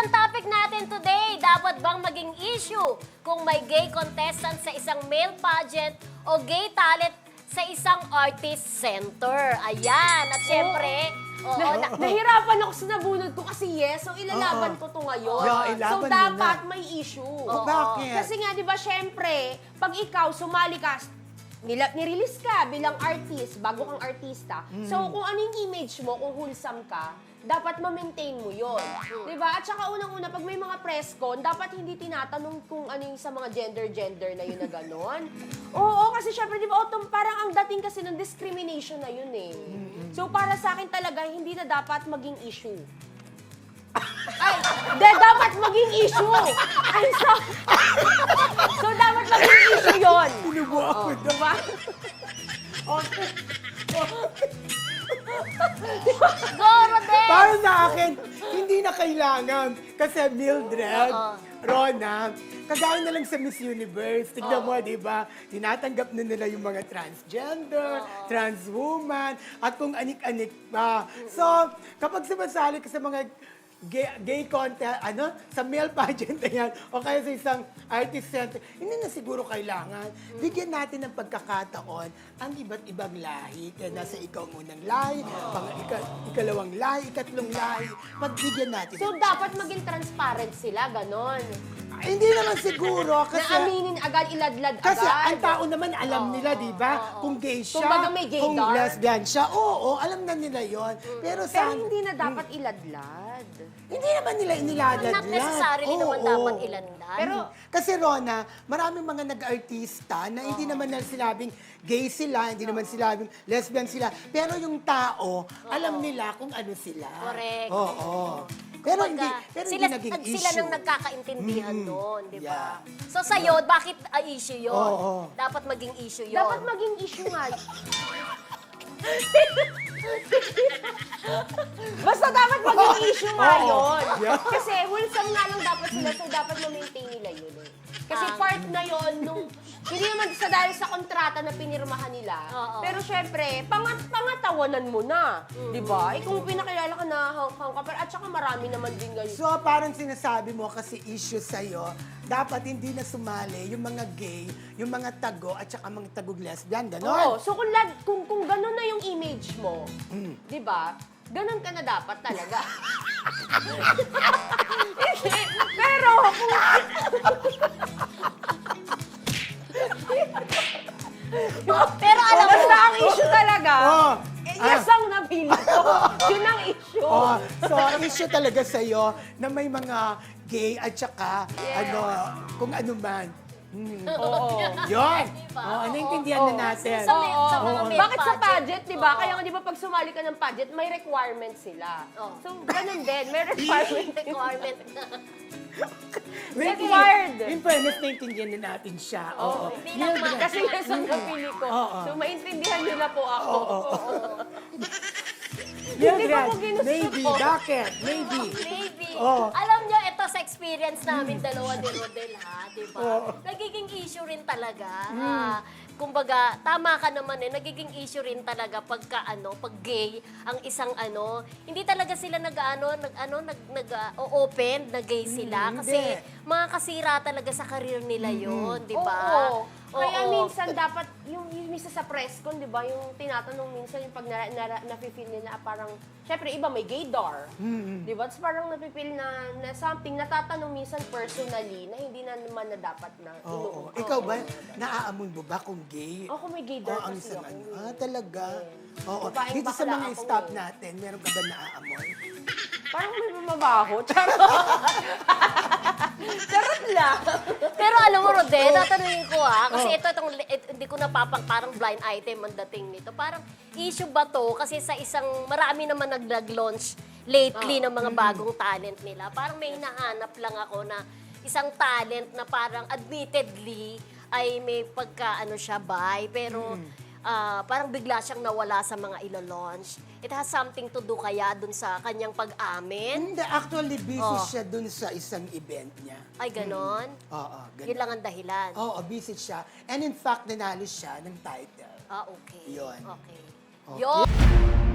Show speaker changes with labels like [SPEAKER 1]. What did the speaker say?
[SPEAKER 1] ang topic natin today. Dapat bang maging issue kung may gay contestant sa isang male pageant o gay talent sa isang artist center? Ayan. At syempre,
[SPEAKER 2] Nahirapan ako sa nabunod ko kasi yes, so ilalaban ko to ngayon.
[SPEAKER 3] Yeah,
[SPEAKER 2] So
[SPEAKER 3] ilaban mo
[SPEAKER 2] dapat
[SPEAKER 3] na.
[SPEAKER 2] may issue.
[SPEAKER 3] Bakit?
[SPEAKER 2] Kasi nga, di ba, syempre, pag ikaw sumali ka, nirelease ka bilang artist, bago kang artista. So kung ano yung image mo, kung wholesome ka, dapat ma-maintain mo yun. Di ba? At saka unang-una, pag may mga press con, dapat hindi tinatanong kung ano yung sa mga gender na yun na gano'n. Oo, kasi syempre, di ba, parang ang dating kasi ng discrimination na yun eh. So para sa akin talaga, hindi na dapat maging issue. Ay, dapat maging issue. Ay, so dapat maging issue yun.
[SPEAKER 3] Pinubo ako na.
[SPEAKER 2] Diba?
[SPEAKER 1] go, Rodel!
[SPEAKER 3] Para sa akin, hindi na kailangan. Kasi Mildred, Rona, kagaya na lang sa Miss Universe. Tignan mo, di ba? Tinatanggap na nila yung mga transgender, trans woman, at kung anik-anik pa. So, kapag sumasali ka sa mga gay contest, sa male pageant na yan, o kaya sa isang artist center, hindi na siguro kailangan. Bigyan natin ng pagkakataon ang iba't ibang lahi. Kaya nasa ikaw unang lahi, ikalawang lahi, ikatlong lahi, pagbigyan natin.
[SPEAKER 2] So dapat maging transparent sila, ganon.
[SPEAKER 3] Hindi naman siguro kasi...
[SPEAKER 2] Na aminin agad, iladlad agad.
[SPEAKER 3] Kasi ang tao naman alam nila, di ba? Kung gay siya,
[SPEAKER 2] Kumbaga may gaydar.
[SPEAKER 3] kung lesbian siya, oo, alam na nila yon. Pero
[SPEAKER 2] Pero
[SPEAKER 3] sa...
[SPEAKER 2] hindi na dapat iladlad.
[SPEAKER 3] Hindi naman nila iniladad.
[SPEAKER 1] Not necessarily naman dapat ilandan.
[SPEAKER 3] Pero, kasi Rona, maraming mga nag-artista na hindi naman nila sinabing gay sila, hindi naman sinabing lesbian sila. Pero yung tao, alam nila kung ano sila.
[SPEAKER 1] Correct.
[SPEAKER 3] Oo. Pero hindi,
[SPEAKER 1] sila,
[SPEAKER 3] hindi naging issue.
[SPEAKER 1] Sila nang nagkakaintindihan doon, di ba?
[SPEAKER 3] Yeah.
[SPEAKER 1] So sa'yo, bakit issue yun?
[SPEAKER 3] Oo.
[SPEAKER 1] Dapat maging issue yun.
[SPEAKER 2] Dapat maging issue nga. Basta dapat maging issue nga yun.
[SPEAKER 3] Yeah.
[SPEAKER 2] Kasi wholesome nga lang dapat sila, so dapat ma-maintain nila yun eh. Kasi part na yun nung, hindi naman sa dahil sa kontrata na pinirmahan nila.
[SPEAKER 1] Oo.
[SPEAKER 2] Pero syempre, pangatawanan mo na. Di ba? Eh kung pinakilala ka na hanggang ka, at saka marami naman din ngayon.
[SPEAKER 3] So, parang sinasabi mo kasi issue sa'yo, dapat hindi na sumali yung mga gay, yung mga tago, at saka mga tagog lesbian,
[SPEAKER 2] Oo.
[SPEAKER 3] gano'n?
[SPEAKER 2] So kung gano'n na yung image mo, di ba? Ganon ka na dapat talaga. Hindi. Pero kung...
[SPEAKER 1] Pero alam mo,
[SPEAKER 2] Basta ang issue talaga,
[SPEAKER 3] Oh.
[SPEAKER 2] yes ang napili ko. Yun ang issue.
[SPEAKER 3] Oh, so, issue talaga sa'yo na may mga gay at saka, kung ano man.
[SPEAKER 2] Oo.
[SPEAKER 3] Yun!
[SPEAKER 1] Diba?
[SPEAKER 3] Oh, naintindihan na natin.
[SPEAKER 1] Sa mga male
[SPEAKER 2] Bakit sa
[SPEAKER 1] pageant?
[SPEAKER 2] pageant, di ba? Kaya nga di ba pag sumali ka ng pageant, may requirements sila.
[SPEAKER 1] Oo.
[SPEAKER 2] So, ganun din. May requirement.
[SPEAKER 1] Requirement.
[SPEAKER 2] Required.
[SPEAKER 3] In fairness, naintindihan na natin siya. Oo.
[SPEAKER 1] Hindi lang
[SPEAKER 3] Mildred.
[SPEAKER 2] Kasi yes ang napili ko.
[SPEAKER 3] Oo.
[SPEAKER 2] So, maintindihan nyo na po ako.
[SPEAKER 3] Mildred,
[SPEAKER 2] ko ginusto.
[SPEAKER 3] maybe. Bakit? Maybe.
[SPEAKER 1] Maybe.
[SPEAKER 3] Oo.
[SPEAKER 1] Alam nyo, ito sa experience namin dalawa ni Rodel, ha? Diba?
[SPEAKER 3] Oo.
[SPEAKER 1] Nagiging issue rin talaga. Kumbaga, tama ka naman eh, nagiging issue rin talaga pagka pag gay, ang isang hindi talaga sila open na gay sila. Kasi
[SPEAKER 3] hindi.
[SPEAKER 1] mga kasira talaga sa karir nila yun, di ba?
[SPEAKER 2] Oo. Kaya
[SPEAKER 1] Oo.
[SPEAKER 2] minsan dapat, yung minsan sa press con, di ba, yung tinatanong minsan yung pag nafe-feel nila parang, syempre iba may gaydar. Di ba? Tapos parang nafe-feel na something, natatanong minsan personally na hindi na naman na dapat na.
[SPEAKER 3] Oo. Ikaw ba, naaamoy mo ba kung gay?
[SPEAKER 2] Ako may gaydar
[SPEAKER 3] ang
[SPEAKER 2] kasi
[SPEAKER 3] isang
[SPEAKER 2] ako.
[SPEAKER 3] talaga? Oo.
[SPEAKER 2] Babaeng
[SPEAKER 3] Dito sa
[SPEAKER 2] bakla
[SPEAKER 3] mga
[SPEAKER 2] ako
[SPEAKER 3] staff
[SPEAKER 2] eh.
[SPEAKER 3] natin, meron ka ba naaamoy?
[SPEAKER 2] Parang may mabaho. Charot. Charot lang.
[SPEAKER 1] Pero alam mo, Rodel, tatanungin ko kasi hindi ko parang blind item ang dating nito. Parang issue ba to? Kasi sa marami naman nag-launch lately ng mga bagong talent nila. Parang may hinahanap lang ako na isang talent na parang admittedly ay may siya, bi, pero parang bigla siyang nawala sa mga ilo-launch. It has something to do kaya dun sa kanyang pag-amin?
[SPEAKER 3] Hindi, actually busy siya dun sa isang event niya.
[SPEAKER 1] Ay, ganon?
[SPEAKER 3] Oo, ganun.
[SPEAKER 1] Yun lang ang dahilan?
[SPEAKER 3] Oo, busy siya. And in fact, nanalo siya ng title.
[SPEAKER 1] Ah, okay.
[SPEAKER 3] Yun.
[SPEAKER 1] Okay.
[SPEAKER 3] Okay.
[SPEAKER 1] Yun.